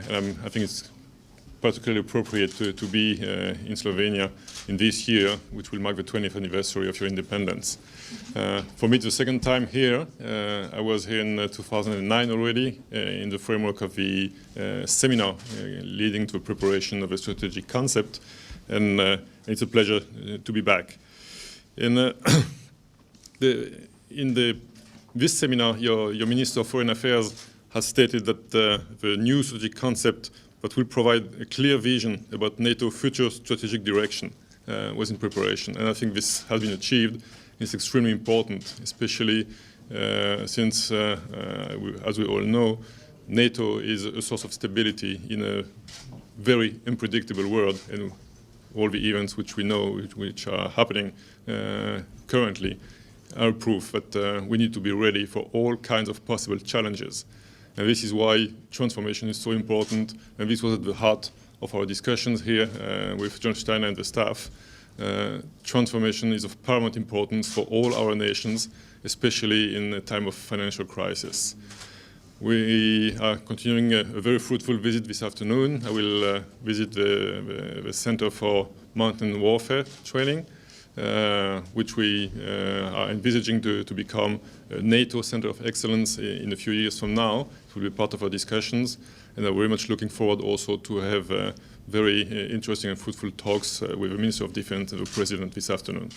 and I think it's particularly appropriate to be in Slovenia in this year, which will mark the 20th anniversary of your independence. For me, it's the second time here. I was here in 2009 already in the framework of the seminar leading to the preparation of a strategic concept, and it's a pleasure to be back. In this seminar, your Minister of Foreign Affairs has stated that the new strategic concept that will provide a clear vision about NATO's future strategic direction was in preparation. And I think this has been achieved. It's extremely important, especially since, as we all know, NATO is a source of stability in a very unpredictable world, and all the events which we know, which are happening currently, are proof that we need to be ready for all kinds of possible challenges. And this is why transformation is so important, and this was at the heart of our discussions here with John Steiner and the staff. Transformation is of paramount importance for all our nations, especially in a time of financial crisis. We are continuing a very fruitful visit this afternoon. I will visit the Center for Mountain Warfare Training, which we are envisaging to become a NATO Center of Excellence in a few years from now. It will be part of our discussions, and I'm very much looking forward also to have very interesting and fruitful talks with the Minister of Defense and the President this afternoon.